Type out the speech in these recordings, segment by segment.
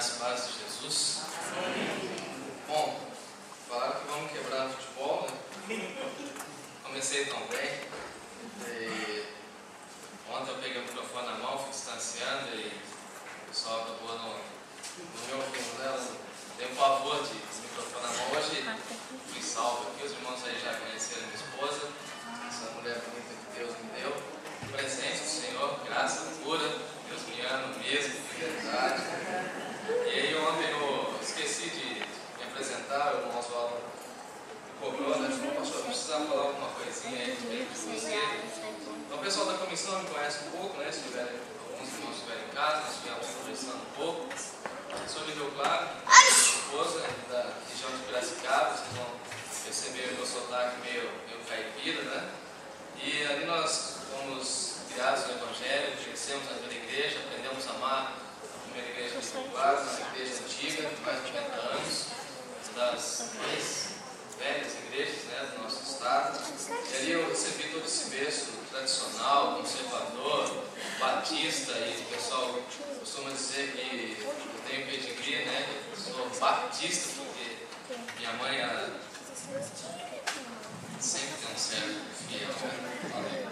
Graça e paz de Jesus. Bom, falaram que vamos quebrar no futebol, né? Comecei tão bem. Ontem eu peguei o microfone na mão, fui distanciando e o pessoal acabou no meu ouvido dela. Tenho pavor de microfone na mão. Hoje fui salvo aqui, os irmãos aí já conheceram minha esposa, essa mulher bonita que Deus me deu. Presente do Senhor, graça pura, Deus me ama mesmo, fidelidade. E aí ontem eu esqueci de me apresentar, o irmão Oswaldo me cobrou, né? Falou, pastor, precisava falar alguma coisinha aí de você. Então o pessoal da comissão me conhece um pouco, né? Se alguns irmãos estiverem em casa, nós estivemos conversando um pouco. O senhor me deu claro, minha esposa da região de Piracicaba, vocês vão perceber o meu sotaque meio caipira, né? E ali nós fomos criados no Evangelho, crescemos na primeira igreja, aprendemos a amar a primeira igreja de Rio Claro, uma igreja antiga, de mais de 90 anos, uma das mais velhas igrejas, né, do nosso estado. E ali eu recebi todo esse berço tradicional, conservador, batista, e o pessoal costuma dizer que eu tenho pedigree, né? Eu sou batista porque minha mãe era sempre tem um servo fiel, né?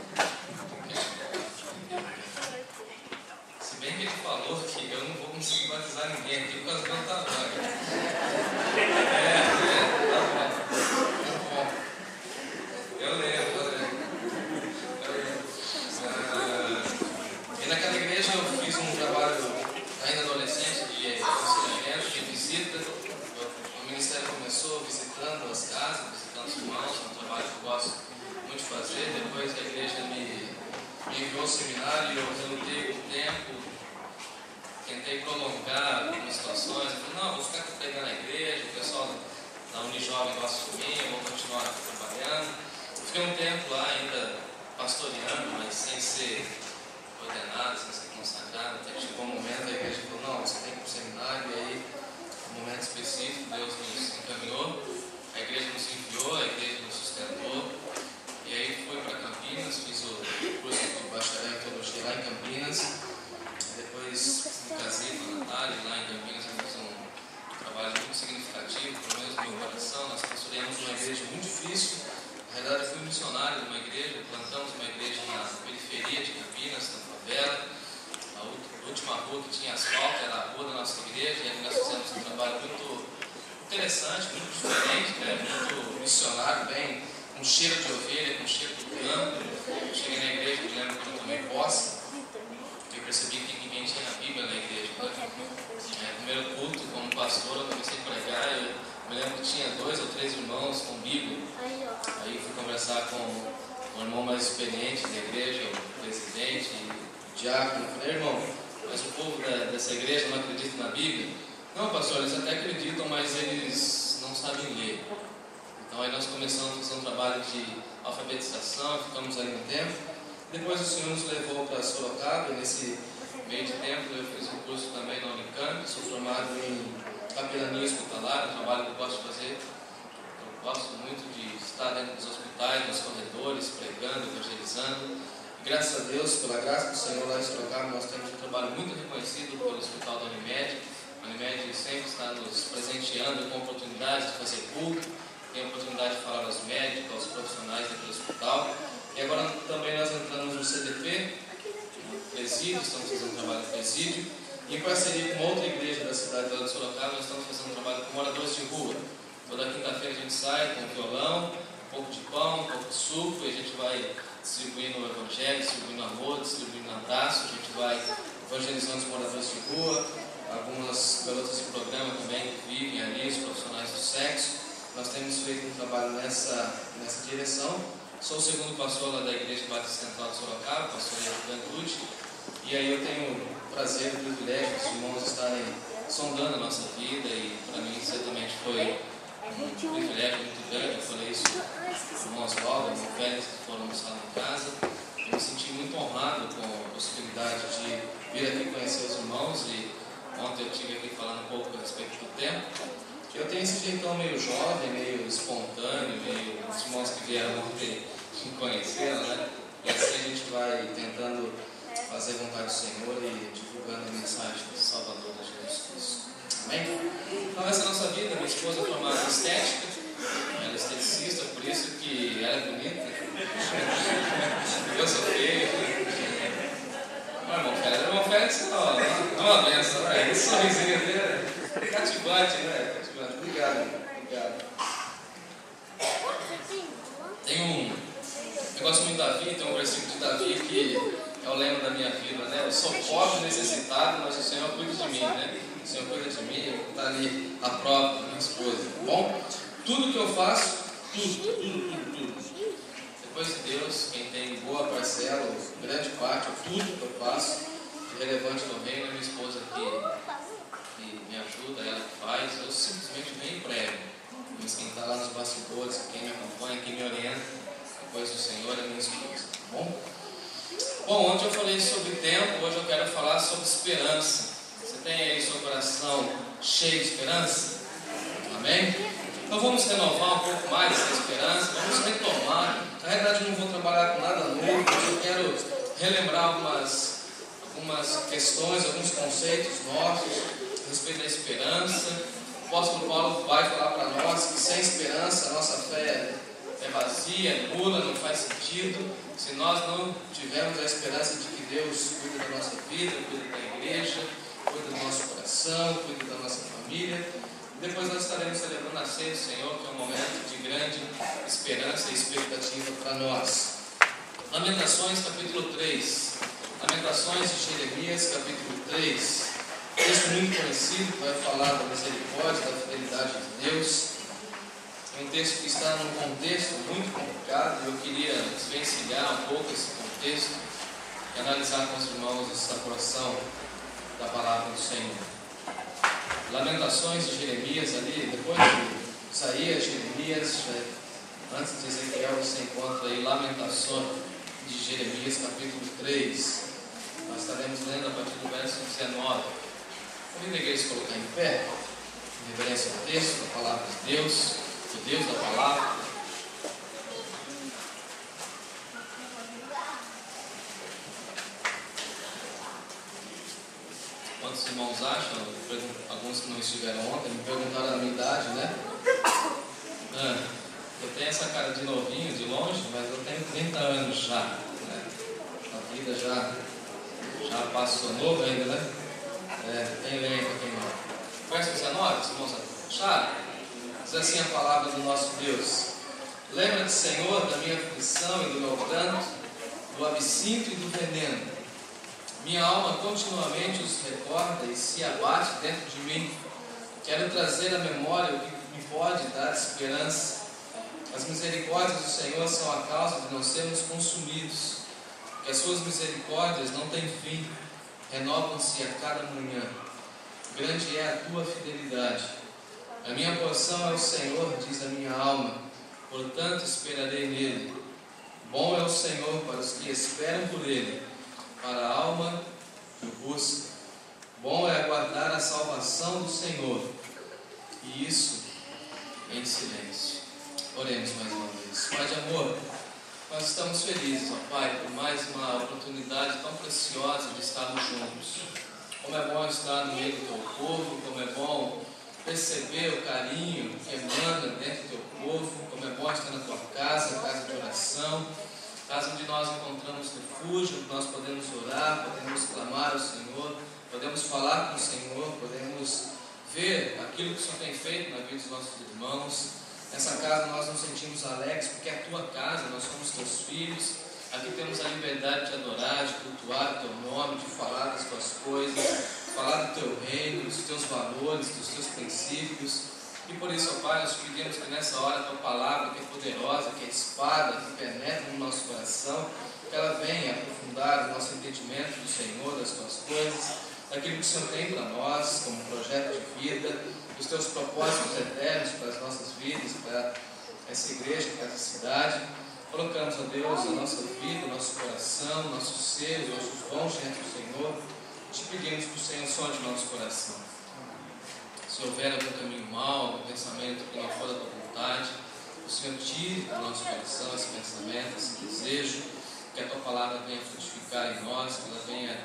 Se bem que ele falou que eu não vou conseguir batizar ninguém aqui por causa do meu tamanho. Tá bom. Eu lembro. E naquela igreja eu fiz um trabalho ainda adolescente de aconselhamento, de visita. O ministério começou visitando as casas, visitando os irmãos, um trabalho que eu gosto muito de fazer. Depois a igreja me enviou ao seminário e eu relutei com o tempo, tentei prolongar algumas situações. Eu falei, não, vou ficar pregando na igreja, o pessoal da Unijovem gosta de mim, eu vou continuar aqui trabalhando. Fiquei um tempo lá ainda pastoreando, mas sem ser ordenado, sem ser consagrado. Até que chegou um momento, a igreja falou, não, você tem que ir para o seminário. E aí, num momento específico, Deus nos encaminhou, a igreja nos enviou, a igreja nos sustentou. E aí fui para Campinas, fiz o curso de bacharel em teologia lá em Campinas. Depois me casei com a Natália, lá em Campinas eu fiz um trabalho muito significativo, pelo menos no meu coração. Nós pastoreamos uma igreja muito difícil. Na realidade eu fui missionário de uma igreja, plantamos uma igreja na periferia de Campinas, na favela. A última rua que tinha asfalto era a rua da nossa igreja, e aí nós fizemos um trabalho muito interessante, muito diferente, né? Muito missionário, bem, com cheiro de ovelha, com cheiro de campo. Eu cheguei na igreja, me lembro quando eu tomei posse, eu percebi que ninguém tinha a Bíblia na igreja. Né? Primeiro culto, como pastor, eu comecei a pregar, eu me lembro que tinha 2 ou 3 irmãos com Bíblia. Aí fui conversar com o irmão mais experiente da igreja, o presidente, o diácono. Eu falei, irmão, mas o povo dessa igreja não acredita na Bíblia? Não, pastor, eles até acreditam, mas eles não sabem ler. Então aí nós começamos a fazer um trabalho de alfabetização, ficamos ali um tempo. Depois o Senhor nos levou para Sorocaba, e nesse meio de tempo eu fiz um curso também na Unicamp, sou formado em capelania hospitalar, um trabalho que eu gosto de fazer. Eu gosto muito de estar dentro dos hospitais, nos corredores, pregando, evangelizando. E graças a Deus, pela graça do Senhor, lá em Sorocaba nós temos um trabalho muito reconhecido pelo Hospital da Unimed. A Unimed sempre está nos presenteando com oportunidades de fazer culto, tem a oportunidade de falar aos médicos, aos profissionais daquele hospital. E agora também nós entramos no CDP, no presídio, estamos fazendo um trabalho de presídio. E em parceria com outra igreja da cidade de Sorocaba, nós estamos fazendo um trabalho com moradores de rua. Toda quinta-feira a gente sai com violão, um pouco de pão, um pouco de suco, e a gente vai distribuindo o evangelho, distribuindo amor, distribuindo abraço. A gente vai evangelizando os moradores de rua, algumas garotas de programa também que vivem ali, os profissionais do sexo. Nós temos feito um trabalho nessa direção. Sou o segundo pastor lá da Igreja Batista Central de Sorocaba, pastoreio a juventude. E aí eu tenho o prazer e o privilégio dos irmãos estarem sondando a nossa vida, e para mim certamente foi um privilégio muito grande. Eu falei isso com o irmão Oswaldo, irmão Félix, que foram almoçar em casa. Eu me senti muito honrado com a possibilidade de vir aqui conhecer os irmãos, e ontem eu estive aqui falando um pouco a respeito do tempo. Eu tenho esse jeitão meio jovem, meio espontâneo, meio os irmãos que vieram ontem me conheceram, né? E assim a gente vai tentando fazer a vontade do Senhor e divulgando a mensagem do Salvador de Jesus Cristo. Amém? Então essa é a nossa vida. Minha esposa é formada em estética, ela é esteticista, por isso que ela é bonita. Eu sou feio. Irmão Félix, não é uma benção, né? Esse sorrisinho dele é cativante, né? Cativante. Obrigado. Tem eu gosto muito de Davi, tem um versículo de Davi que é o lema da minha vida, né? Eu sou pobre, necessitado, mas o Senhor cuida de mim, né? O Senhor cuida de mim, está ali a prova da minha esposa, tá bom? Tudo que eu faço, tudo. Depois de Deus, quem tem boa parcela, ou grande parte, tudo que eu faço, de relevante no reino, é minha esposa que me ajuda, ela que faz, eu simplesmente nem emprego. Mas quem está lá nos bastidores, quem me acompanha, quem me orienta, depois do Senhor é minha esposa, tá bom? Bom, ontem eu falei sobre tempo, hoje eu quero falar sobre esperança. Você tem aí seu coração cheio de esperança? Amém? Então vamos renovar um pouco mais essa esperança, vamos retomar. Na realidade eu não vou trabalhar com nada novo, mas eu quero relembrar algumas questões, alguns conceitos nossos a respeito da esperança. O apóstolo Paulo vai falar para nós que sem esperança a nossa fé é vazia, é nula, não faz sentido, se nós não tivermos a esperança de que Deus cuida da nossa vida, cuida da igreja, cuida do nosso coração, cuida da nossa família. Depois nós estaremos celebrando a ceia do Senhor, que é um momento de grande esperança e expectativa para nós. Lamentações, capítulo 3. Lamentações de Jeremias, capítulo 3. Texto muito conhecido, que vai falar da misericórdia, da fidelidade de Deus. É um texto que está num contexto muito complicado, e eu queria desvencilhar um pouco esse contexto e analisar com os irmãos essa porção da palavra do Senhor. Lamentações de Jeremias ali, depois de Isaías, Jeremias, antes de Ezequiel, você encontra aí Lamentações de Jeremias, capítulo 3. Nós estaremos lendo a partir do verso 19. Convido a igreja a se colocar em pé, em reverência ao texto, da palavra de Deus, do Deus da palavra. Quantos irmãos acham? Alguns que não estiveram ontem me perguntaram a minha idade, né? Eu tenho essa cara de novinho, de longe, mas eu tenho 30 anos já, né? A vida já passou, novo ainda, né? Tem lenha para queimar. Verso 19, os irmãos acharam? Diz assim a palavra do nosso Deus: lembra-te, Senhor, da minha aflição e do meu pranto, do absinto e do veneno. Minha alma continuamente os recorda e se abate dentro de mim. Quero trazer à memória o que me pode dar esperança. As misericórdias do Senhor são a causa de não sermos consumidos, que as suas misericórdias não têm fim, renovam-se a cada manhã. Grande é a tua fidelidade. A minha porção é o Senhor, diz a minha alma, portanto esperarei nele. Bom é o Senhor para os que esperam por ele, para a alma que o busca. Bom é aguardar a salvação do Senhor, e isso em silêncio. Oremos mais uma vez. Pai de amor, nós estamos felizes, ó Pai, por mais uma oportunidade tão preciosa de estarmos juntos. Como é bom estar no meio do teu povo, como é bom perceber o carinho que emana dentro do teu povo, como é bom estar na tua casa, casa de oração, casa onde nós encontramos refúgio, onde nós podemos orar, podemos clamar ao Senhor, podemos falar com o Senhor, podemos ver aquilo que o Senhor tem feito na vida dos nossos irmãos. Nessa casa nós nos sentimos alegres porque é a tua casa, nós somos teus filhos. Aqui temos a liberdade de adorar, de cultuar o teu nome, de falar das tuas coisas, falar do teu reino, dos teus valores, dos teus princípios. E por isso, ó Pai, nós pedimos que nessa hora a tua palavra, que é poderosa, que é espada, que penetra no nosso coração, que ela venha aprofundar o nosso entendimento do Senhor, das tuas coisas, daquilo que o Senhor tem para nós, como projeto de vida, dos teus propósitos eternos para as nossas vidas, para essa igreja, para essa cidade. Colocamos, ó Deus, a nossa vida, o nosso coração, o nosso ser, os nossos dons diante do Senhor. Te pedimos que o Senhor sonde o nosso coração. Se houver algum caminho mau, algum pensamento que não for da tua vontade, o Senhor tire do nosso coração esse pensamento, esse desejo, que a Tua palavra venha frutificar em nós, que ela venha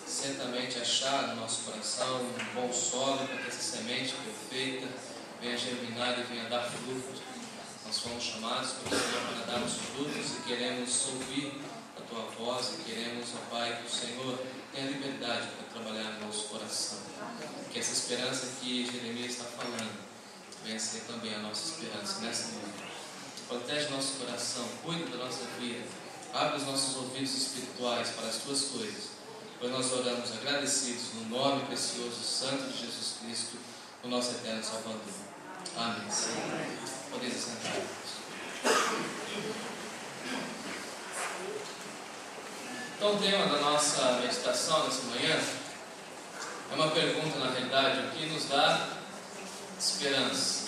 certamente achar no nosso coração um bom solo para que essa semente perfeita venha germinar e venha dar fruto. Nós fomos chamados pelo Senhor para darmos frutos e queremos ouvir a Tua voz e queremos, ó Pai, que o Senhor tenha liberdade para trabalhar no nosso coração. Que essa esperança que Jeremias está falando venha ser também a nossa esperança nessa noite. Protege nosso coração, cuida da nossa vida, abre os nossos ouvidos espirituais para as Tuas coisas, pois nós oramos agradecidos no nome precioso, santo de Jesus Cristo, o nosso eterno Salvador. Amém. Podeis sentar. Então, o tema da nossa meditação nessa manhã é uma pergunta, na realidade: o que nos dá esperança?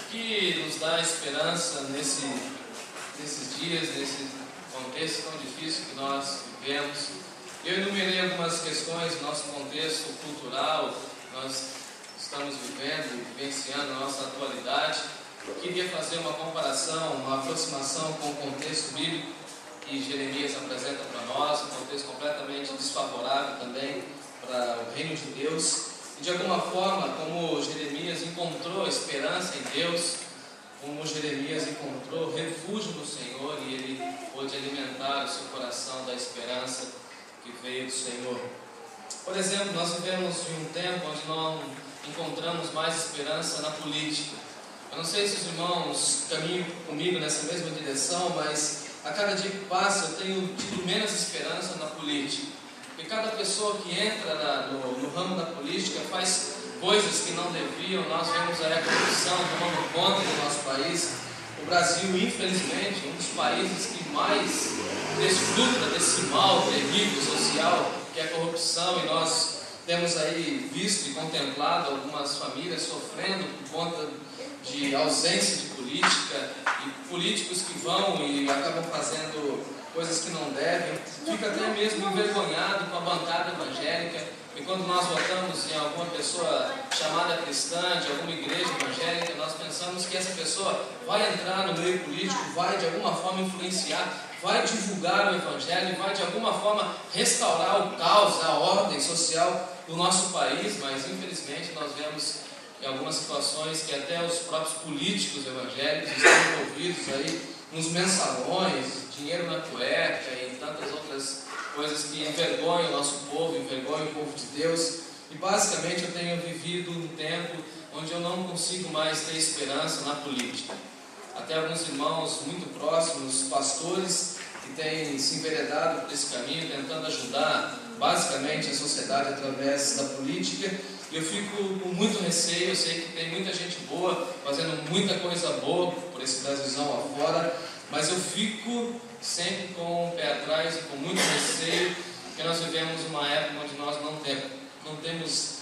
O que nos dá esperança nesses dias, nesse contexto tão difícil que nós vivemos? Eu enumerei algumas questões do nosso contexto cultural, nós estamos vivendo e vivenciando a nossa atualidade. Queria fazer uma comparação, uma aproximação com o contexto bíblico que Jeremias apresenta para nós, um contexto completamente desfavorável também para o reino de Deus. E de alguma forma, como Jeremias encontrou esperança em Deus, como Jeremias encontrou refúgio no Senhor e ele pôde alimentar o seu coração da esperança que veio do Senhor. Por exemplo, nós vivemos em um tempo onde não encontramos mais esperança na política. Eu não sei se os irmãos caminham comigo nessa mesma direção, mas a cada dia que passa eu tenho tido menos esperança na política. Porque cada pessoa que entra no ramo da política faz coisas que não deviam. Nós vemos a corrupção tomando conta do nosso país. O Brasil, infelizmente, é um dos países que mais desfruta desse mal terrível social que é a corrupção, e nós temos aí visto e contemplado algumas famílias sofrendo por conta de ausência de política e políticos que vão e acabam fazendo coisas que não devem. Fica até mesmo envergonhado com a bancada evangélica, e quando nós votamos em alguma pessoa chamada cristã, de alguma igreja evangélica, nós pensamos que essa pessoa vai entrar no meio político, vai de alguma forma influenciar, vai divulgar o evangelho, vai de alguma forma restaurar o caos, a ordem social do nosso país. Mas infelizmente nós vemos em algumas situações que até os próprios políticos evangélicos estão envolvidos aí nos mensalões, dinheiro na cueca e tantas outras coisas que envergonham o nosso povo, envergonham o povo de Deus. E basicamente eu tenho vivido um tempo onde eu não consigo mais ter esperança na política. Até alguns irmãos muito próximos, pastores, que têm se enveredado por esse caminho, tentando ajudar basicamente a sociedade através da política. E eu fico com muito receio. Eu sei que tem muita gente boa, fazendo muita coisa boa por esse Brasilzão afora, mas eu fico sempre com o pé atrás e com muito receio, porque nós vivemos uma época onde nós não temos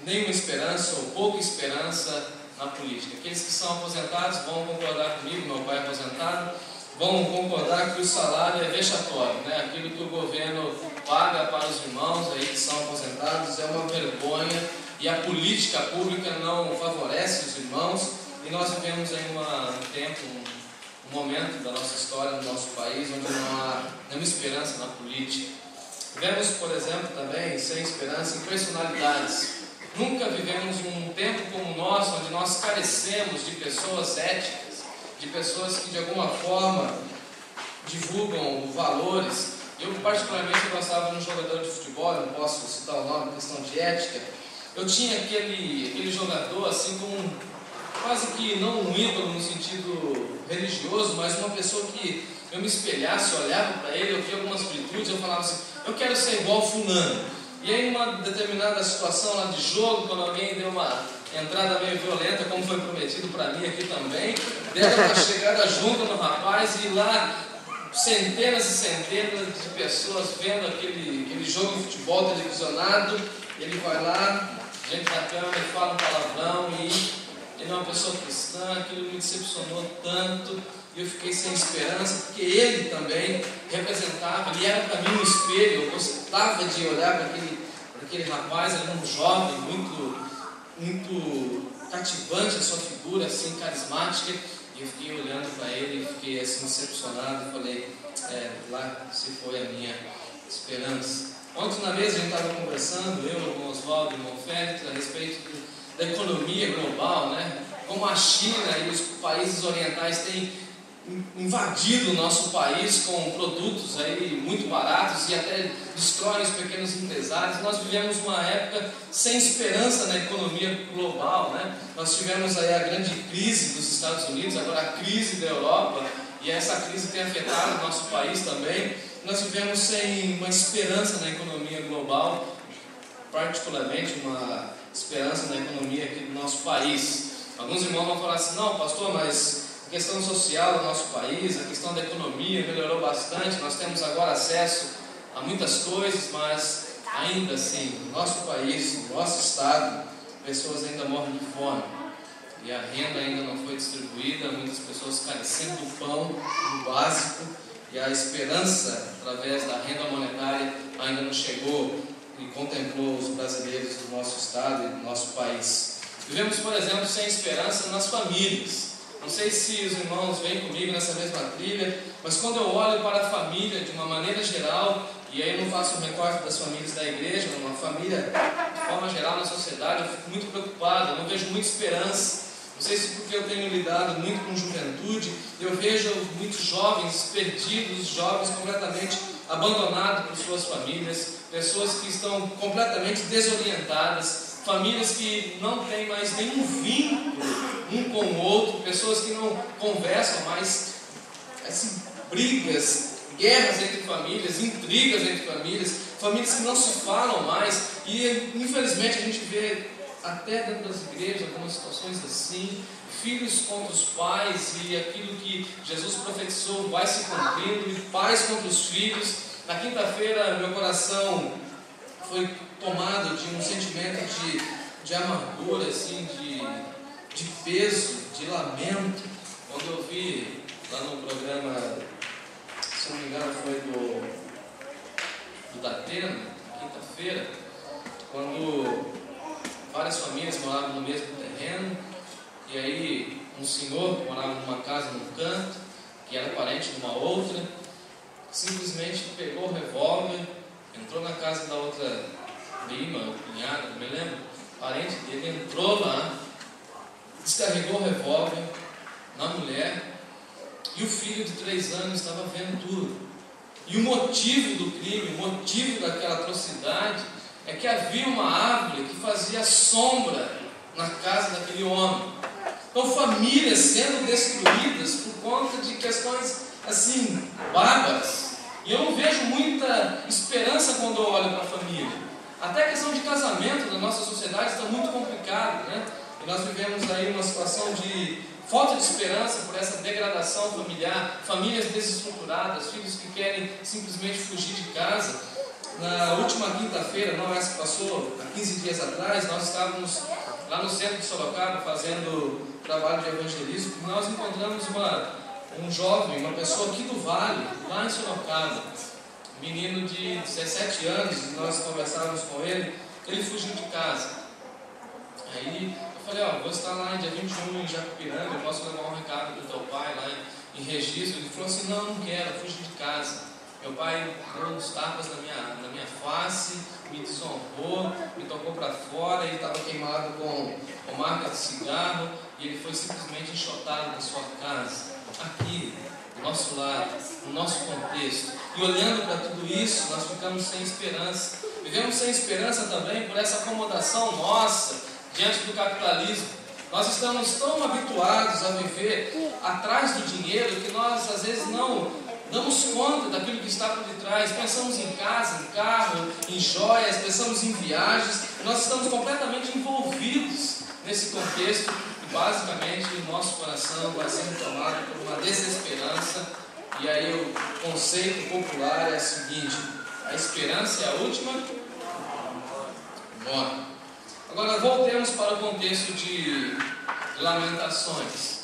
nenhuma esperança ou pouca esperança na política. Aqueles que são aposentados vão concordar comigo, meu pai é aposentado, vão concordar que o salário é vexatório, né? Aquilo que o governo paga para os irmãos aí que são aposentados é uma vergonha, e a política pública não favorece os irmãos, e nós vivemos aí um tempo, um momento da nossa história, no nosso país, onde não há nenhuma esperança na política. Vivemos, por exemplo, também sem esperança em personalidades. Nunca vivemos um tempo como o nosso, onde nós carecemos de pessoas éticas, de pessoas que de alguma forma divulgam valores. Eu particularmente gostava de um jogador de futebol, não posso citar o nome, questão de ética. Eu tinha aquele jogador assim como quase que não um ídolo no sentido religioso, mas uma pessoa que eu me espelhasse, olhava para ele, eu via algumas virtudes, eu falava assim: eu quero ser igual fulano. E aí, em uma determinada situação lá de jogo, quando alguém deu uma entrada meio violenta, como foi prometido para mim aqui também, deu uma chegada junto no rapaz, e lá centenas e centenas de pessoas vendo aquele jogo de futebol televisionado. Ele vai lá, gente da câmera, fala um palavrão, e ele é uma pessoa cristã. Aquilo me decepcionou tanto, e eu fiquei sem esperança, porque ele também representava, ele era para mim um espelho. Eu gostava de olhar para aquele rapaz, ele era um jovem, muito cativante a sua figura, assim, carismática, e E eu fiquei olhando para ele e fiquei assim decepcionado e falei, lá se foi a minha esperança. Ontem na mesa a gente estava conversando, eu, o irmão Oswaldo e o irmão Félix, a respeito da economia global, né? Como a China e os países orientais têm invadido o nosso país com produtos aí muito baratos e até destroem os pequenos empresários. Nós vivemos uma época sem esperança na economia global, né? Nós tivemos aí a grande crise dos Estados Unidos, agora a crise da Europa, e essa crise tem afetado o nosso país também. Nós vivemos sem uma esperança na economia global, particularmente uma esperança na economia aqui do nosso país. Alguns irmãos vão falar assim, não pastor, mas a questão social do nosso país, a questão da economia melhorou bastante, nós temos agora acesso a muitas coisas, mas ainda assim, no nosso país, no nosso estado, pessoas ainda morrem de fome e a renda ainda não foi distribuída, muitas pessoas carecendo do pão, do básico, e a esperança através da renda monetária ainda não chegou e contemplou os brasileiros do nosso estado e do nosso país. Vivemos, por exemplo, sem esperança nas famílias. Não sei se os irmãos vêm comigo nessa mesma trilha, mas quando eu olho para a família de uma maneira geral, e aí eu não faço um recorte das famílias da igreja, uma família de forma geral na sociedade, eu fico muito preocupado, eu não vejo muita esperança. Não sei se porque eu tenho lidado muito com juventude, eu vejo muitos jovens perdidos, jovens completamente abandonados por suas famílias, pessoas que estão completamente desorientadas, famílias que não têm mais nenhum vínculo um com o outro, pessoas que não conversam mais, assim, brigas, guerras entre famílias, intrigas entre famílias, famílias que não se falam mais, e infelizmente a gente vê até dentro das igrejas algumas situações assim, filhos contra os pais, e aquilo que Jesus profetizou vai se cumprindo, e pais contra os filhos. Na quinta-feira meu coração foi tomado de um sentimento de amargura, assim, de peso, de lamento, quando eu vi lá no programa, se não me engano foi do Datena, quinta-feira, quando várias famílias moravam no mesmo terreno, e aí um senhor morava numa casa num canto, que era parente de uma outra, simplesmente pegou o revólver, entrou na casa da outra prima, ou cunhada, não me lembro, parente dele, entrou lá, descarregou o revólver na mulher, e o filho de 3 anos estava vendo tudo. E o motivo do crime, o motivo daquela atrocidade, é que havia uma árvore que fazia sombra na casa daquele homem. Então, famílias sendo destruídas por conta de questões assim, bárbaras. E eu não vejo muita esperança quando eu olho para a família. Até a questão de casamento na nossa sociedade está muito complicada, né? E nós vivemos aí uma situação de falta de esperança por essa degradação familiar, famílias desestruturadas, filhos que querem simplesmente fugir de casa. Na última quinta-feira, não essa que passou, há 15 dias atrás, nós estávamos lá no centro de Sorocaba fazendo trabalho de evangelismo, e nós encontramos um jovem, uma pessoa aqui do Vale, lá em Sorocaba, um menino de 17 anos, nós conversávamos com ele, ele fugiu de casa. Aí eu falei, vou estar lá dia 21 em Jacupiranga, eu posso levar um recado do teu pai lá em Registro? Ele falou assim, não quero, fugi de casa. Meu pai deu uns tapas na minha face, me desonrou, me tocou para fora, ele estava queimado com marca de cigarro, e ele foi simplesmente enxotado da sua casa, aqui, do nosso lado, no nosso contexto. E olhando para tudo isso, nós ficamos sem esperança. Vivemos sem esperança também por essa acomodação nossa diante do capitalismo. Nós estamos tão habituados a viver atrás do dinheiro que nós às vezes não damos conta daquilo que está por detrás. Pensamos em casa, em carro, em joias, pensamos em viagens. Nós estamos completamente envolvidos nesse contexto e basicamente o nosso coração vai sendo tomado por uma desesperança. E aí o conceito popular é o seguinte: a esperança é a última morte. Agora voltemos para o contexto de Lamentações.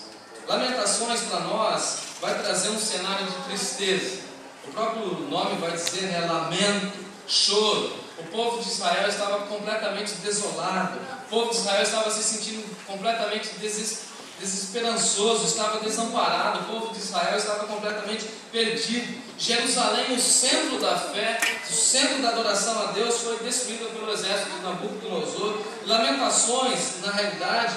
Lamentações para nós vai trazer um cenário de tristeza. O próprio nome vai dizer, né, lamento, choro. O povo de Israel estava completamente desolado. O povo de Israel estava se sentindo completamente desesperançoso, estava desamparado, o povo de Israel estava completamente perdido. Jerusalém, o centro da fé, o centro da adoração a Deus, foi destruído pelo exército de Nabucodonosor. Lamentações, na realidade,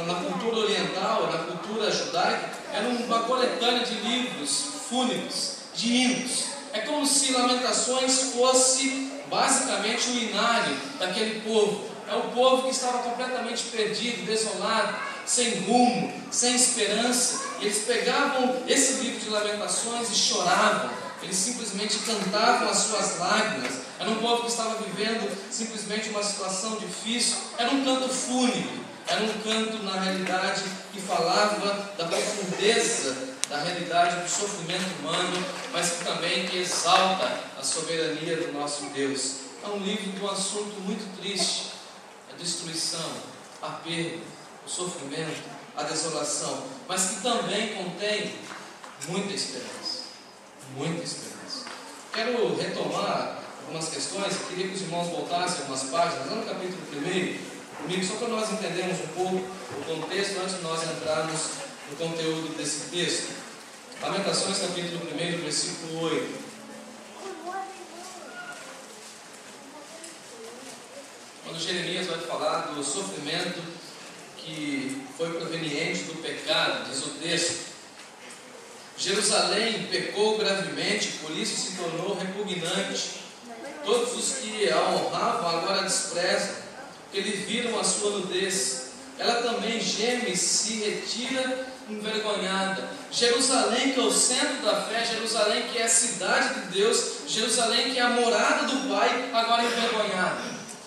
na cultura oriental, na cultura judaica, era uma coletânea de livros fúnebres, de hinos. É como se Lamentações fosse basicamente o inário daquele povo. É o povo que estava completamente perdido, desolado, sem rumo, sem esperança. E eles pegavam esse livro de Lamentações e choravam. Eles simplesmente cantavam as suas lágrimas. Era um povo que estava vivendo simplesmente uma situação difícil. Era um canto fúnebre. Era um canto, na realidade, que falava da profundeza da realidade do sofrimento humano, mas que também exalta a soberania do nosso Deus. É um livro de um assunto muito triste: a destruição, a perda, o sofrimento, a desolação, mas que também contém muita esperança. Muita esperança. Quero retomar algumas questões. Eu queria que os irmãos voltassem algumas páginas, lá no capítulo 1, comigo, só para nós entendermos um pouco o contexto antes de nós entrarmos no conteúdo desse texto. Lamentações, capítulo 1, versículo 8. Quando Jeremias vai falar do sofrimento que foi proveniente do pecado, diz o texto: Jerusalém pecou gravemente, por isso se tornou repugnante. Todos os que a honravam agora a desprezam, porque lhe viram a sua nudez. Ela também geme e se retira envergonhada. Jerusalém, que é o centro da fé, Jerusalém, que é a cidade de Deus, Jerusalém, que é a morada do Pai, agora envergonhada,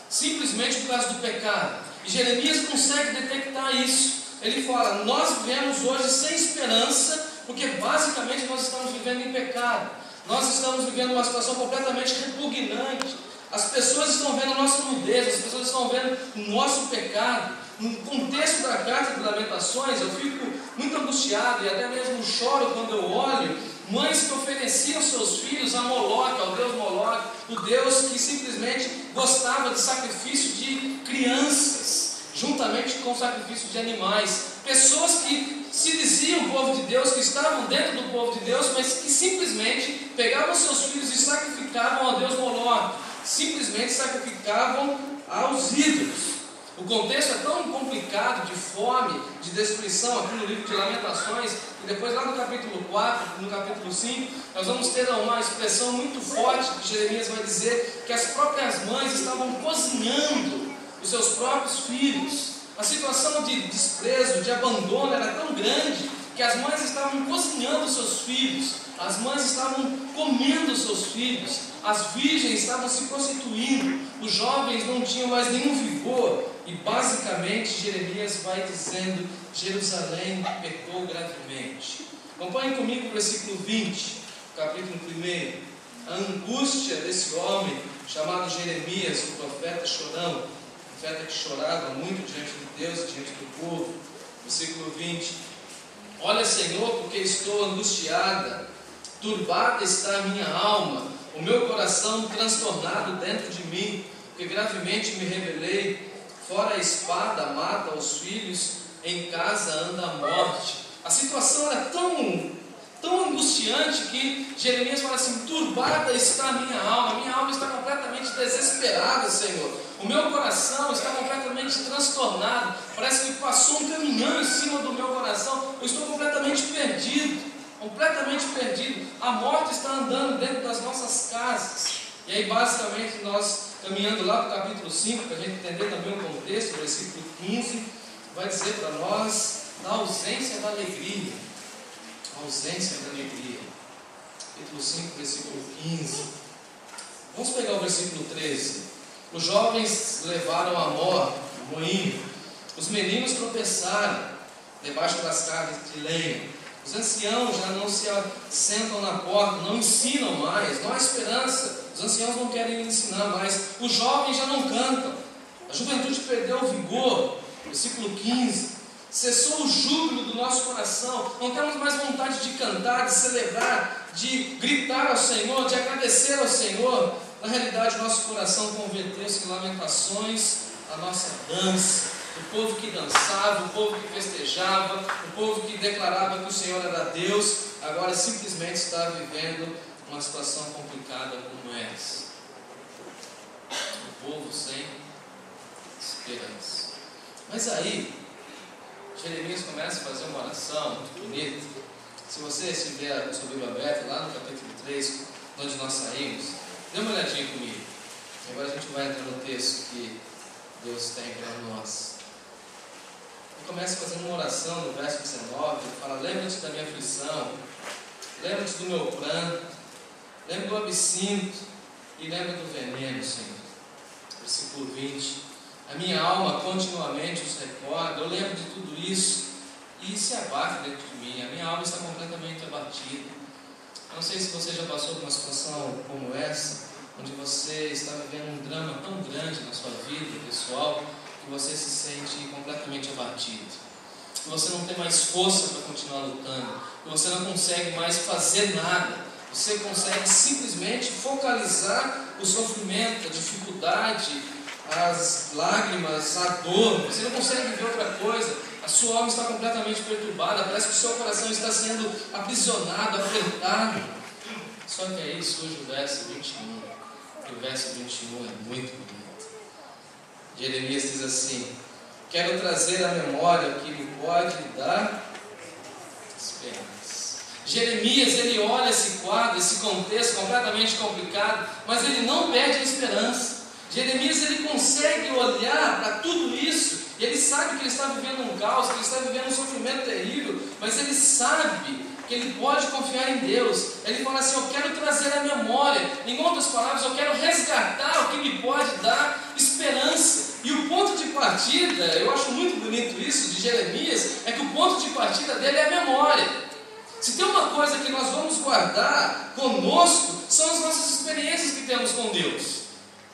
simplesmente por causa do pecado. E Jeremias consegue detectar isso. Ele fala: nós vivemos hoje sem esperança, porque basicamente nós estamos vivendo em pecado. Nós estamos vivendo uma situação completamente repugnante. As pessoas estão vendo a nossa nudez, as pessoas estão vendo o nosso pecado. No contexto da carta de Lamentações, eu fico muito angustiado e até mesmo choro quando eu olho mães que ofereciam seus filhos a Moloque, ao Deus Moloque, o Deus que simplesmente gostava de sacrifício de crianças, juntamente com o sacrifício de animais. Pessoas que se diziam povo de Deus, que estavam dentro do povo de Deus, mas que simplesmente pegavam seus filhos e sacrificavam ao Deus Moloque, simplesmente sacrificavam aos ídolos. O contexto é tão complicado, de fome, de destruição, aqui no livro de Lamentações, e depois lá no capítulo 4, no capítulo 5, nós vamos ter uma expressão muito forte que Jeremias vai dizer que as próprias mães estavam cozinhando os seus próprios filhos. A situação de desprezo, de abandono era tão grande que as mães estavam cozinhando os seus filhos, as mães estavam comendo os seus filhos, as virgens estavam se prostituindo, os jovens não tinham mais nenhum vigor. E basicamente Jeremias vai dizendo: Jerusalém pecou gravemente. Acompanhe comigo o versículo 20, capítulo 1. A angústia desse homem chamado Jeremias, o profeta chorão, o profeta que chorava muito diante de Deus e diante do povo. Versículo 20: Olha, Senhor, porque estou angustiada, turbada está a minha alma, o meu coração transtornado dentro de mim, porque gravemente me rebelei. Fora a espada mata os filhos, em casa anda a morte. A situação era tão angustiante que Jeremias fala assim: turbada está a minha alma está completamente desesperada, Senhor. O meu coração está completamente transtornado. Parece que passou um caminhão em cima do meu coração. Eu estou completamente perdido. A morte está andando dentro das nossas casas. E aí basicamente nós, caminhando lá para o capítulo 5, para a gente entender também o contexto, o versículo 15, vai dizer para nós da ausência da alegria. A ausência da alegria. Capítulo 5, versículo 15. Vamos pegar o versículo 13. Os jovens levaram a morte, o moinho. Os meninos tropeçaram debaixo das cargas de lenha. Os anciãos já não se assentam na porta, não ensinam mais, não há esperança. Os anciãos não querem ensinar mais. Os jovens já não cantam. A juventude perdeu o vigor. Versículo 15. Cessou o júbilo do nosso coração. Não temos mais vontade de cantar, de celebrar, de gritar ao Senhor, de agradecer ao Senhor. Na realidade, nosso coração converteu-se em lamentações, a nossa dança. o povo que dançava, o povo que festejava, o povo que declarava que o Senhor era Deus, agora simplesmente está vivendo uma situação complicada como essa. O povo sem esperança. Mas aí, Jeremias começa a fazer uma oração muito bonita. Se você estiver com a sua Bíblia aberta, lá no capítulo 3, onde nós saímos, dê uma olhadinha comigo. Agora a gente vai entrar no texto que Deus tem para nós. Ele começa fazendo uma oração no verso 19. Ele fala: lembra-te da minha aflição, lembra-te do meu pranto, lembra do absinto e lembra do veneno, Senhor. Versículo 20: a minha alma continuamente os recorda, eu lembro de tudo isso e se abate dentro de mim. A minha alma está completamente abatida. Eu não sei se você já passou por uma situação como essa, onde você está vivendo um drama tão grande na sua vida pessoal, que você se sente completamente abatido, que você não tem mais força para continuar lutando, que você não consegue mais fazer nada, você consegue simplesmente focalizar o sofrimento, a dificuldade, as lágrimas, a dor, você não consegue ver outra coisa, a sua alma está completamente perturbada, parece que o seu coração está sendo aprisionado, apertado. Só que aí surge o verso 21, e o verso 21 é muito bonito. Jeremias diz assim: quero trazer à memória o que me pode dar esperança. Jeremias, ele olha esse quadro, esse contexto completamente complicado, mas ele não perde a esperança. Jeremias, ele consegue olhar para tudo isso, e ele sabe que ele está vivendo um caos, que ele está vivendo um sofrimento terrível, mas ele sabe que ele pode confiar em Deus. Ele fala assim: eu quero trazer à memória, em outras palavras, eu quero resgatar o que me pode dar esperança. E o ponto de partida, eu acho muito bonito isso de Jeremias, é que o ponto de partida dele é a memória. Se tem uma coisa que nós vamos guardar conosco, são as nossas experiências que temos com Deus.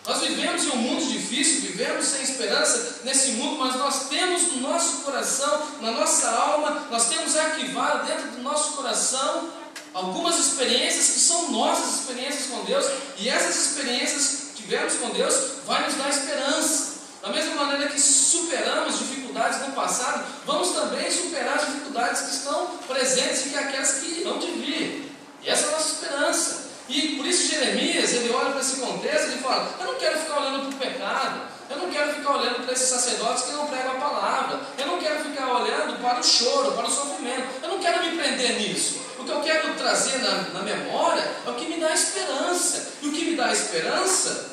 Nós vivemos em um mundo difícil, vivemos sem esperança nesse mundo, mas nós temos no nosso coração, na nossa alma, nós temos arquivado dentro do nosso coração algumas experiências que são nossas experiências com Deus, e essas experiências que tivemos com Deus vai nos dar esperança. Da mesma maneira que superamos dificuldades no passado, vamos também superar as dificuldades que estão presentes e que aquelas que irão de vir. E essa é a nossa esperança. E por isso Jeremias, ele olha para esse contexto e ele fala: eu não quero ficar olhando para o pecado, eu não quero ficar olhando para esses sacerdotes que não pregam a palavra, eu não quero ficar olhando para o choro, para o sofrimento, eu não quero me prender nisso. O que eu quero trazer na memória é o que me dá esperança, e o que me dá esperança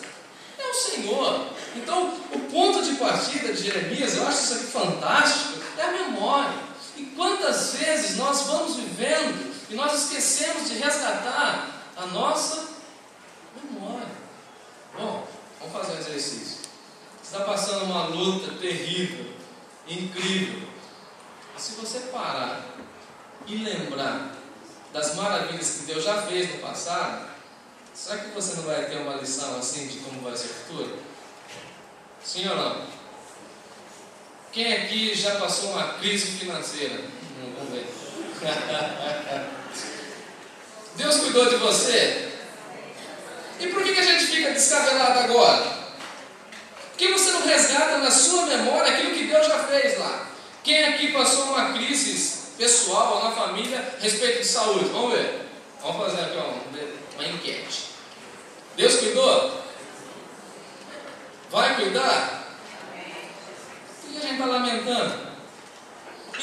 é o Senhor. Então, o ponto de partida de Jeremias, eu acho isso aqui fantástico, é a memória. E quantas vezes nós vamos vivendo e nós esquecemos de resgatar a nossa memória. Bom, vamos fazer um exercício. Você está passando uma luta terrível, incrível. E se você parar e lembrar das maravilhas que Deus já fez no passado, será que você não vai ter uma lição assim de como vai ser o futuro? Sim ou não? Quem aqui já passou uma crise financeira? Vamos ver. Deus cuidou de você? E por que a gente fica descabelado agora? Por que você não resgata na sua memória aquilo que Deus já fez lá? Quem aqui passou uma crise pessoal ou na família a respeito de saúde? Vamos ver. Vamos fazer aqui uma enquete. Deus cuidou? Vai cuidar? Por que a gente está lamentando?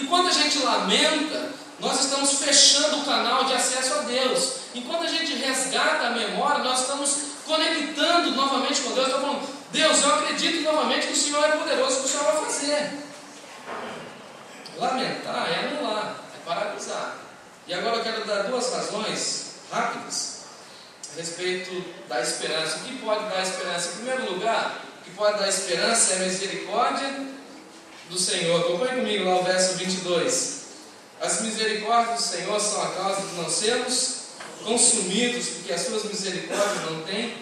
Enquanto a gente lamenta, nós estamos fechando o canal de acesso a Deus. Enquanto a gente resgata a memória, nós estamos conectando novamente com Deus. Estamos falando: Deus, eu acredito novamente que o Senhor é poderoso, que o Senhor vai fazer. Lamentar é anular, é paralisar. E agora eu quero dar duas razões rápidas a respeito da esperança. O que pode dar esperança? Em primeiro lugar, o que pode dar esperança é a misericórdia do Senhor. Acompanhe comigo lá o verso 22. As misericórdias do Senhor são a causa de não sermos consumidos, porque as suas misericórdias não têm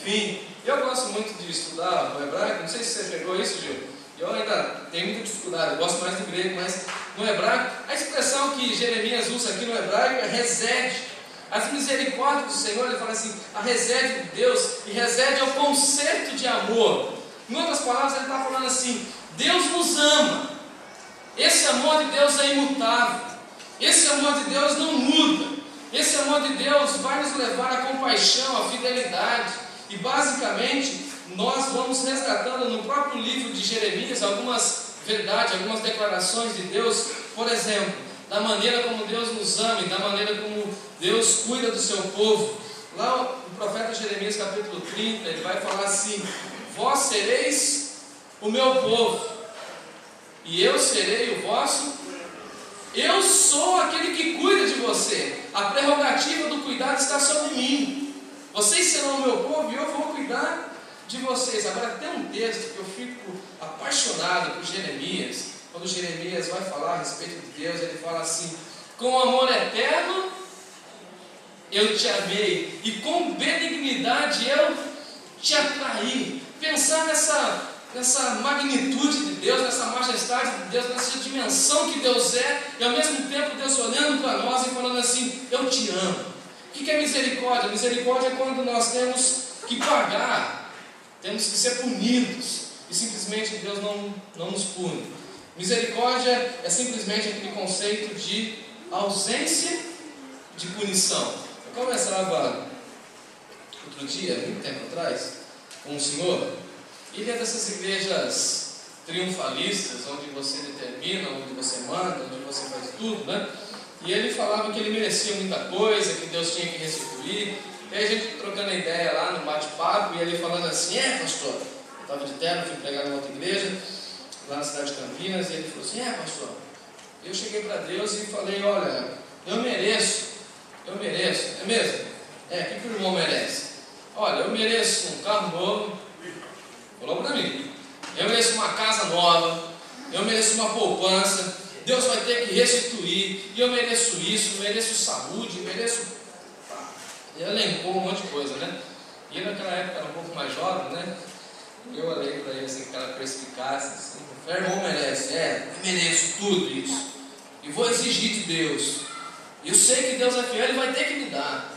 fim. Eu gosto muito de estudar o hebraico, não sei se você pegou isso, Gil. Eu ainda tenho muita dificuldade, eu gosto mais do grego, mas no hebraico, a expressão que Jeremias usa aqui no hebraico é resede. As misericórdias do Senhor, ele fala assim, a resede de Deus, e resede é o conceito de amor. Em outras palavras, ele está falando assim: Deus nos ama. Esse amor de Deus é imutável. Esse amor de Deus não muda. Esse amor de Deus vai nos levar à compaixão, à fidelidade. E basicamente, nós vamos resgatando no próprio livro de Jeremias algumas verdades, algumas declarações de Deus. Por exemplo, da maneira como Deus nos ama e da maneira como Deus cuida do seu povo. Lá o profeta Jeremias capítulo 30, ele vai falar assim: vós sereis o meu povo, e eu serei o vosso. Eu sou aquele que cuida de você. A prerrogativa do cuidado está sobre mim. Vocês serão o meu povo e eu vou cuidar de vocês. Agora tem um texto que eu fico apaixonado por Jeremias. Quando Jeremias vai falar a respeito de Deus, ele fala assim: com amor eterno eu te amei, e com benignidade eu te atraí. Pensar nessa magnitude de Deus, nessa majestade de Deus, nessa dimensão que Deus é, e ao mesmo tempo Deus olhando para nós e falando assim: eu te amo. O que é misericórdia? Misericórdia é quando nós temos que pagar, temos que ser punidos, e simplesmente Deus não nos pune. Misericórdia é simplesmente aquele conceito de ausência de punição. Eu conversava outro dia, muito tempo atrás, com um senhor. Ele é dessas igrejas triunfalistas, onde você determina, onde você manda, onde você faz tudo, né? E ele falava que ele merecia muita coisa, que Deus tinha que restituir. E aí a gente trocando a ideia lá no bate-papo, e ele falando assim: pastor, eu estava de terno, fui pregar em outra igreja, lá na cidade de Campinas, e ele falou assim: pastor, eu cheguei para Deus e falei: olha, eu mereço, é mesmo? O que o irmão merece? Olha, eu mereço um carro novo. Falou para mim: eu mereço uma casa nova, eu mereço uma poupança, Deus vai ter que restituir, e eu mereço isso, mereço saúde, mereço... E elencou um monte de coisa, né? E ele naquela época era um pouco mais jovem, né? E eu olhei para ele assim, com aquela perspicácia, assim: meu irmão merece, eu mereço tudo isso, e vou exigir de Deus, e eu sei que Deus é fiel, Ele vai ter que me dar.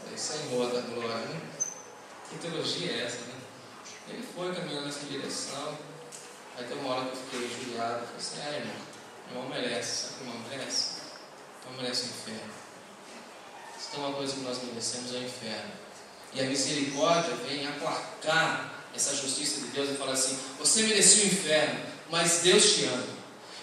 Falei: Senhor da glória, né? Que teologia é essa, né? Ele foi caminhando nessa direção. Aí tem uma hora que eu fiquei injuriado. Eu falei assim: irmão merece. Sabe o que o irmão merece? O irmão merece o inferno. Se tem uma coisa que nós merecemos, é o inferno. E a misericórdia vem aplacar essa justiça de Deus e fala assim: você merecia o inferno, mas Deus te ama.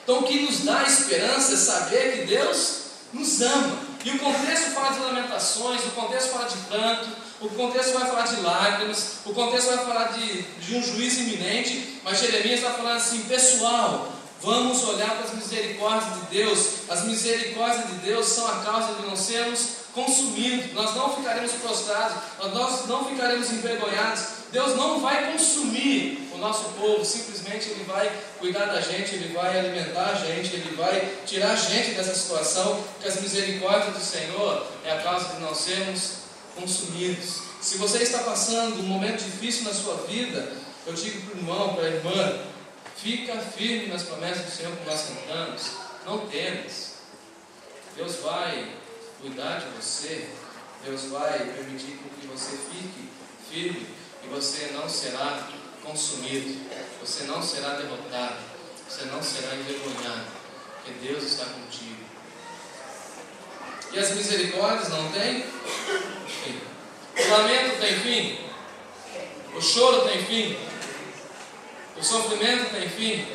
Então o que nos dá esperança é saber que Deus nos ama. E o contexto fala de lamentações, o contexto fala de pranto, o contexto vai falar de lágrimas, o contexto vai falar de um juízo iminente, mas Jeremias está falando assim: pessoal, vamos olhar para as misericórdias de Deus. As misericórdias de Deus são a causa de não sermos consumidos, nós não ficaremos prostrados, nós não ficaremos envergonhados. Deus não vai consumir o nosso povo, simplesmente Ele vai cuidar da gente, Ele vai alimentar a gente, Ele vai tirar a gente dessa situação, porque as misericórdias do Senhor é a causa de não sermos consumidos. Se você está passando um momento difícil na sua vida, eu digo para o irmão, para a irmã: fica firme nas promessas do Senhor, como nós cantamos, não temas. Deus vai cuidar de você, Deus vai permitir que você fique firme, e você não será consumido, você não será derrotado, você não será envergonhado, porque Deus está contigo. E as misericórdias não têm fim. O lamento tem fim, o choro tem fim, o sofrimento tem fim,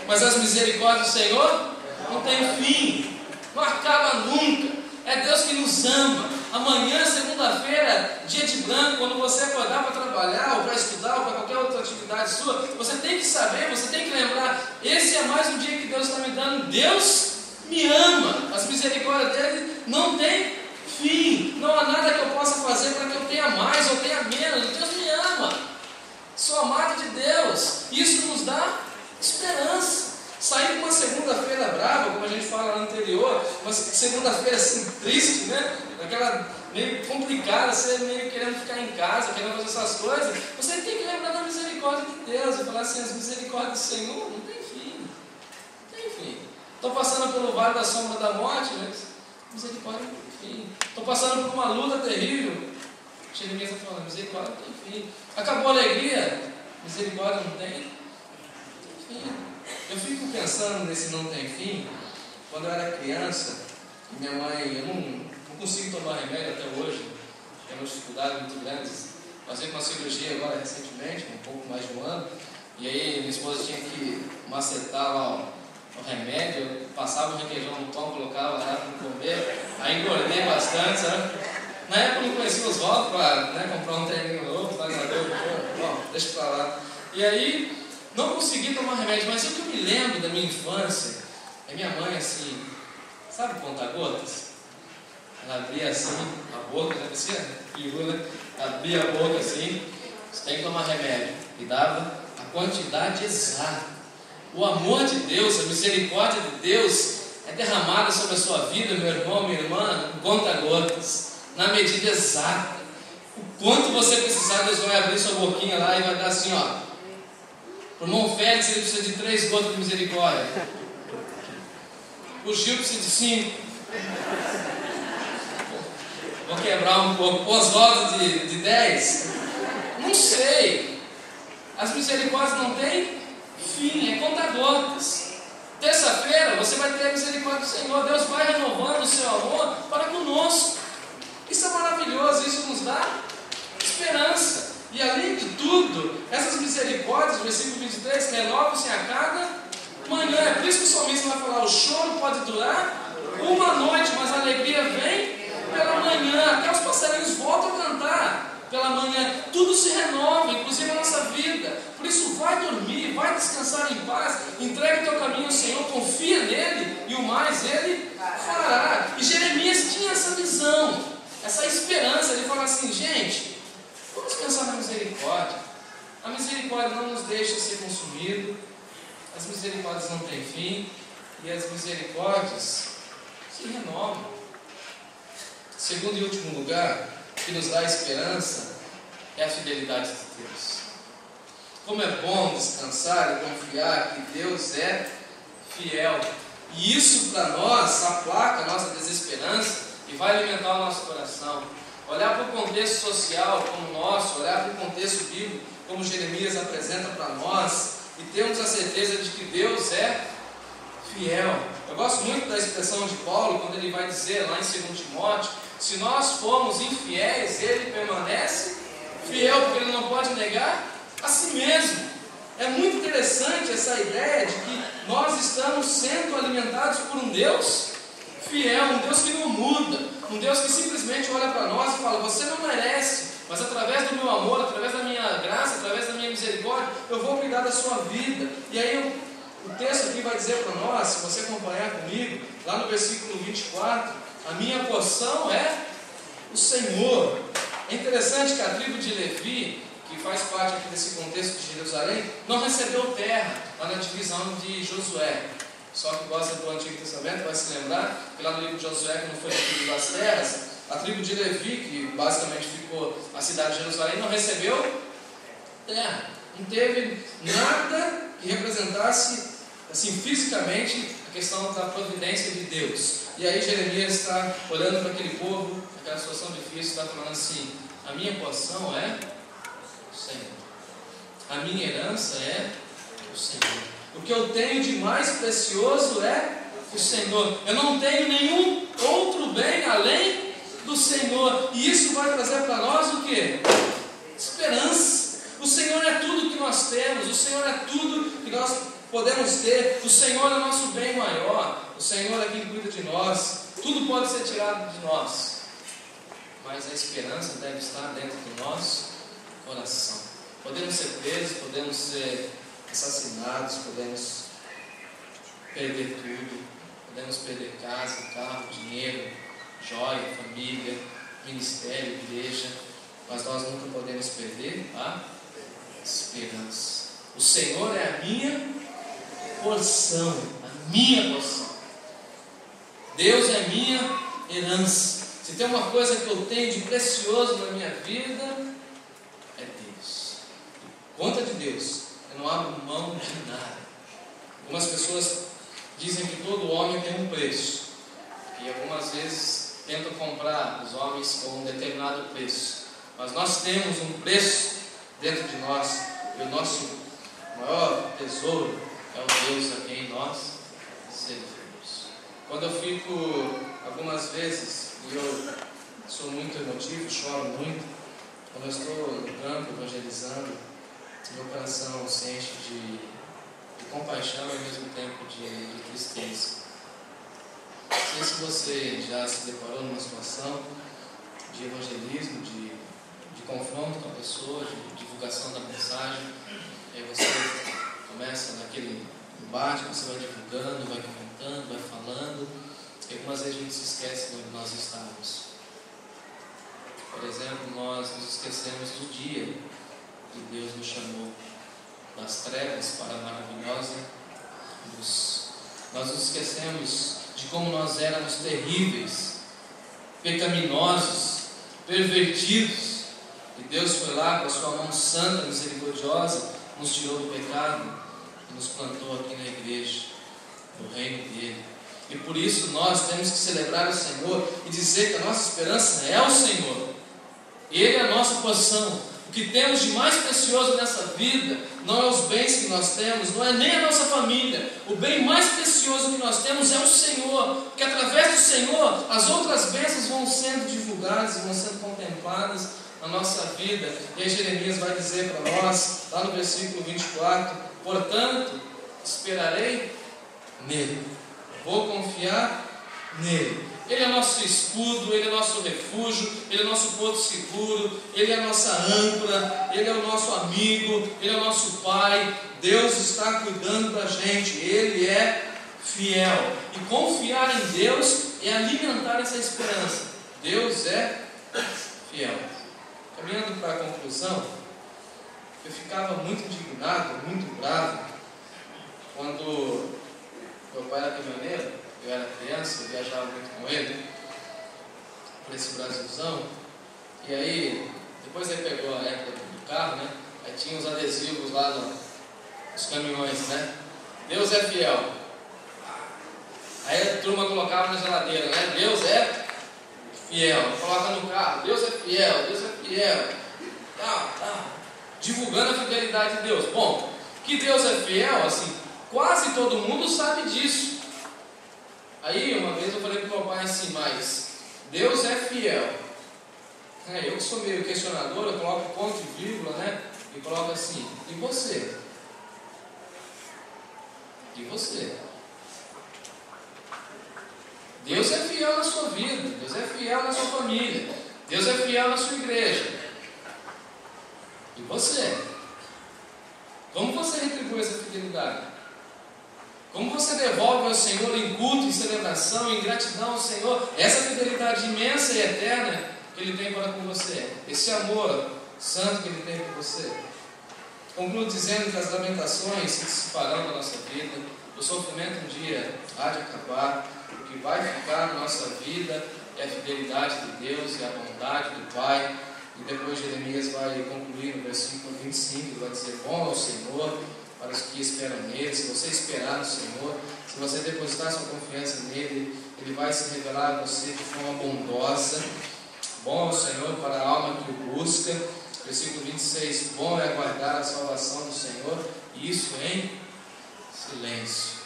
mas as misericórdias do Senhor não têm fim, não acaba nunca. É Deus que nos ama. Amanhã, segunda-feira, dia de branco, quando você acordar para trabalhar, ou para estudar, ou para qualquer outra atividade sua, você tem que saber, você tem que lembrar: esse é mais um dia que Deus está me dando. Deus me ama. As misericórdias dele não têm fim. Não há nada que eu possa fazer para que eu tenha mais ou tenha menos. Deus me ama. Sou amado de Deus. Isso nos dá esperança. Sair de uma segunda-feira brava, como a gente fala lá no anterior, uma segunda-feira assim triste, né? Aquela meio complicada, você meio querendo ficar em casa, querendo fazer essas coisas. Você tem que lembrar da misericórdia de Deus e falar assim: as misericórdias do Senhor não tem fim. Não tem fim. Estou passando pelo vale da sombra da morte, mas misericórdia não tem fim. Estou passando por uma luta terrível. Jeremias está falando: misericórdia não tem fim. Acabou a alegria, misericórdia não tem fim. Eu fico pensando nesse não tem fim. Quando eu era criança, minha mãe, eu não consigo tomar remédio até hoje, tenho uma dificuldade muito grande. Passei com uma cirurgia agora recentemente, um pouco mais de um ano, e aí minha esposa tinha que macetar lá o remédio, eu passava o requeijão no pão, colocava lá para comer, aí engordei bastante, sabe? Na época eu não conhecia os votos para comprar um treininho novo, bom, deixa pra lá. E aí, não consegui tomar remédio, mas o que eu me lembro da minha infância, é minha mãe assim, sabe conta-gotas? Ela abria assim a boca, já parecia pirula, abria a boca assim, você tem que tomar remédio, e dava a quantidade exata. O amor de Deus, a misericórdia de Deus é derramada sobre a sua vida, meu irmão, minha irmã, conta-gotas, na medida exata. O quanto você precisar, Deus vai abrir sua boquinha lá e vai dar assim, ó. O irmão Félix, ele precisa de 3 gotas de misericórdia. O Gil precisa de 5. Vou quebrar um pouco. Os gotas de 10. Não sei. As misericórdias não têm fim, é conta-gotas. Terça-feira você vai ter a misericórdia do Senhor. Deus vai renovando o seu amor para conosco. Isso é maravilhoso, isso nos dá esperança. E além de tudo, essas misericórdias, versículo 23, renovam-se a cada manhã. É por isso que o salmista vai falar: o choro pode durar uma noite, mas a alegria vem pela manhã. Até os passarinhos voltam a cantar pela manhã. Tudo se renova, inclusive a nossa vida. Por isso, vai dormir, vai descansar em paz, entrega o teu caminho ao Senhor, confia nele, e o mais ele fará. E Jeremias tinha essa visão, essa esperança. Ele fala assim: gente, vamos pensar na misericórdia. A misericórdia não nos deixa ser consumido, as misericórdias não têm fim, e as misericórdias se renovam. Segundo e último lugar, que nos dá esperança, é a fidelidade de Deus. Como é bom descansar e confiar que Deus é fiel. E isso para nós aplaca a nossa desesperança e vai alimentar o nosso coração. Olhar para o contexto social como o nosso, olhar para o contexto bíblico como Jeremias apresenta para nós, e termos a certeza de que Deus é fiel. Eu gosto muito da expressão de Paulo, quando ele vai dizer lá em 2 Timóteo, se nós formos infiéis, ele permanece fiel, porque ele não pode negar a si mesmo. É muito interessante essa ideia de que nós estamos sendo alimentados por um Deus fiel, um Deus que não muda, um Deus que simplesmente olha para nós e fala: você não merece, mas através do meu amor, através da minha graça, através da minha misericórdia, eu vou cuidar da sua vida. E aí o texto aqui vai dizer para nós, se você acompanhar comigo, lá no versículo 24, a minha porção é o Senhor. É interessante que a tribo de Levi, que faz parte aqui desse contexto de Jerusalém, não recebeu terra lá na divisão de Josué. Só que gosta do Antigo Testamento vai se lembrar que lá no livro de Josué, que não foi dividido das terras, a tribo de Levi, que basicamente ficou a cidade de Jerusalém, não recebeu terra. Não teve nada que representasse assim fisicamente a questão da providência de Deus. E aí Jeremias está olhando para aquele povo, aquela situação difícil, está falando assim: a minha porção é o Senhor, a minha herança é o Senhor, o que eu tenho de mais precioso é o Senhor. Eu não tenho nenhum outro bem além do Senhor. E isso vai trazer para nós o que? Esperança. O Senhor é tudo que nós temos, o Senhor é tudo que nós podemos ter, o Senhor é o nosso bem maior, o Senhor é quem cuida de nós. Tudo pode ser tirado de nós, mas a esperança deve estar dentro do nosso coração. Podemos ser presos, podemos ser assassinados, podemos perder tudo, podemos perder casa, carro, dinheiro, joia, família, ministério, igreja, mas nós nunca podemos perder a esperança. O Senhor é a minha porção, a minha porção. Deus é a minha herança. Se tem uma coisa que eu tenho de precioso na minha vida, é Deus. Por conta de Deus, eu não abro mão de nada. Algumas pessoas dizem que todo homem tem um preço, e algumas vezes tentam comprar os homens com um determinado preço. Mas nós temos um preço dentro de nós, e o nosso maior tesouro é o Deus a quem nós servimos. Quando eu fico, algumas vezes, e eu sou muito emotivo, choro muito, quando eu estou no campo evangelizando, meu coração se enche de compaixão e ao mesmo tempo de tristeza. Não sei se você já se deparou numa situação de evangelismo, de confronto com a pessoa, de divulgação da mensagem, e aí você começa naquele embate, você vai divulgando, vai comentando, vai falando, e algumas vezes a gente se esquece de onde nós estamos. Por exemplo, nós nos esquecemos do dia que Deus nos chamou das trevas para a maravilhosa luz. Nós nos esquecemos de como nós éramos terríveis, pecaminosos, pervertidos, e Deus foi lá com a sua mão santa, misericordiosa, nos tirou do pecado e nos plantou aqui na igreja, no reino dele. E por isso nós temos que celebrar o Senhor e dizer que a nossa esperança é o Senhor. Ele é a nossa porção. O que temos de mais precioso nessa vida não é os bens que nós temos, não é nem a nossa família. O bem mais precioso que nós temos é o Senhor, porque através do Senhor as outras bênçãos vão sendo divulgadas e vão sendo contempladas na nossa vida. E aí Jeremias vai dizer para nós, lá no versículo 24: portanto, esperarei nele, vou confiar nele. Ele é nosso escudo, Ele é nosso refúgio, Ele é nosso porto seguro, Ele é a nossa âncora, Ele é o nosso amigo, Ele é o nosso Pai. Deus está cuidando da gente, Ele é fiel. E confiar em Deus é alimentar essa esperança. Deus é fiel. Caminhando para a conclusão, eu ficava muito indignado, muito bravo, quando meu pai era caminhoneiro. Eu era criança, eu viajava muito com ele por esse Brasilzão. E aí, depois ele pegou a época do carro, né? Aí tinha os adesivos lá nos caminhões, né? Deus é fiel. Aí a turma colocava na geladeira, né? Deus é fiel. Coloca no carro, Deus é fiel, Deus é fiel. Divulgando a fidelidade de Deus. Bom, que Deus é fiel, assim, quase todo mundo sabe disso. Aí uma vez eu falei para o meu pai assim: mas Deus é fiel. Eu que sou meio questionador, eu coloco ponto e vírgula, né? E coloco assim: e você? E você? Deus é fiel na sua vida, Deus é fiel na sua família, Deus é fiel na sua igreja. E você? Como você retribui essa fidelidade? Como você devolve ao Senhor em culto, em celebração, em gratidão ao Senhor, essa fidelidade imensa e eterna que Ele tem para com você, esse amor santo que Ele tem por você? Concluo dizendo que as lamentações se dissiparão da nossa vida, o sofrimento um dia há de acabar, o que vai ficar na nossa vida é a fidelidade de Deus e a bondade do Pai. E depois Jeremias vai concluir no versículo 25, ele vai dizer: bom ao Senhor para os que esperam nele. Se você esperar no Senhor, se você depositar sua confiança nele, Ele vai se revelar a você de forma bondosa. Bom ao Senhor para a alma que o busca. Versículo 26, bom é aguardar a salvação do Senhor, e isso em silêncio.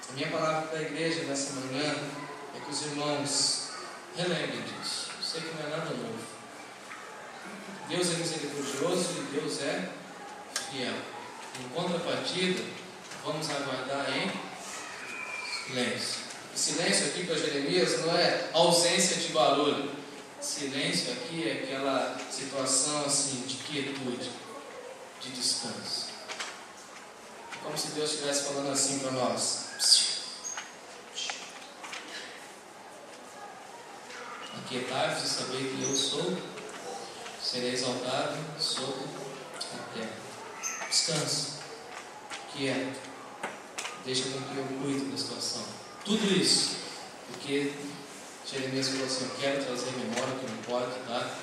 A minha palavra para a igreja nessa manhã é que os irmãos relembrem disso. Eu sei que não é nada novo. Deus é misericordioso e Deus é fiel. Em contrapartida, vamos aguardar em silêncio. E silêncio aqui para Jeremias não é ausência de barulho. Silêncio aqui é aquela situação assim de quietude, de descanso. É como se Deus estivesse falando assim para nós: aquietai-vos e sabei que eu sou, serei exaltado sobre a terra. Descansa, quieto, deixa com que eu cuide da situação. Tudo isso porque Jeremias falou assim: eu quero trazer memória que não pode dar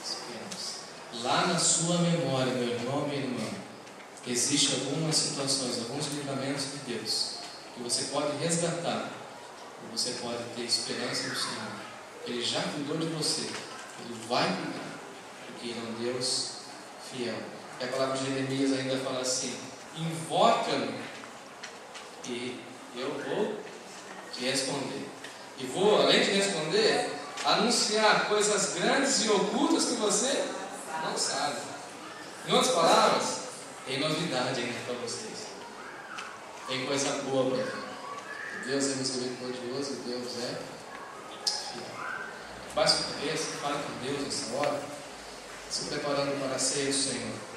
esperança. Lá na sua memória, meu irmão, minha irmã, existem algumas situações, alguns livramentos de Deus que você pode resgatar e você pode ter esperança no Senhor. Ele já cuidou de você, Ele vai cuidar, porque Ele é um Deus fiel. E a palavra de Jeremias ainda fala assim: invoca-me E eu vou te responder. E vou, além de responder, anunciar coisas grandes e ocultas que você não sabe. Em outras palavras, tem novidade ainda para vocês. Tem coisa boa para vir. Deus é misericordioso e Deus é fiel. Baixe a cabeça, fale com Deus nessa hora, se preparando para a ceia do Senhor.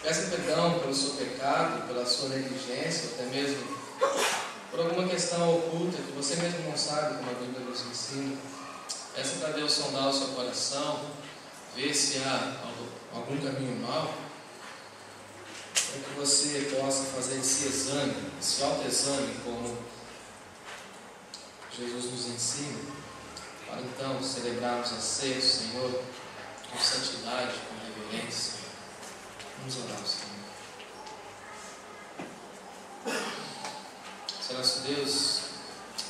Peça perdão pelo seu pecado, pela sua negligência, até mesmo por alguma questão oculta que você mesmo não sabe, como a Bíblia nos ensina. Peça para Deus sondar o seu coração, ver se há algum caminho mau, para que você possa fazer esse exame, esse autoexame, como Jesus nos ensina, para então celebrarmos a ceia do Senhor com santidade, com reverência. Vamos orar ao Senhor. Senhor nosso Deus,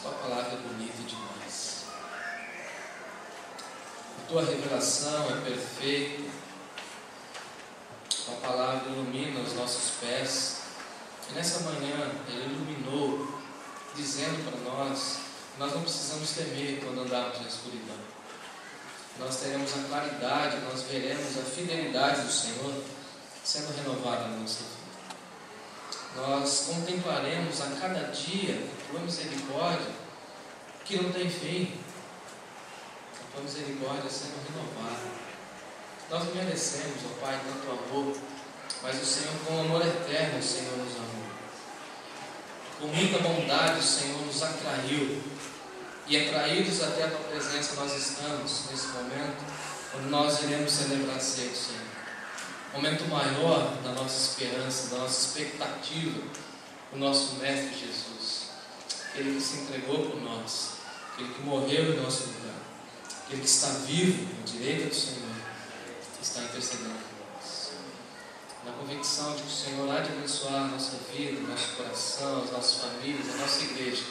tua palavra é bonita demais. A tua revelação é perfeita. Tua palavra ilumina os nossos pés. E nessa manhã ela iluminou, dizendo para nós que nós não precisamos temer quando andarmos na escuridão. Nós teremos a claridade, nós veremos a fidelidade do Senhor sendo renovada na nossa vida. Nós contemplaremos a cada dia a tua misericórdia que não tem fim, a tua misericórdia sendo renovada. Nós não merecemos, ó Pai, tanto amor, mas o Senhor, com amor eterno, o Senhor nos amou. Com muita bondade, o Senhor nos atraiu, e atraídos até a tua presença nós estamos nesse momento, onde nós iremos celebrar a ceia do Senhor. Momento maior da nossa esperança, da nossa expectativa, o nosso Mestre Jesus, aquele que se entregou por nós, aquele que morreu em nosso lugar, aquele que está vivo à direita do Senhor, está intercedendo por nós. Na convicção de que o Senhor há de abençoar a nossa vida, o nosso coração, as nossas famílias, a nossa igreja,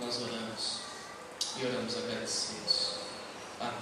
nós oramos e oramos agradecidos. Amém.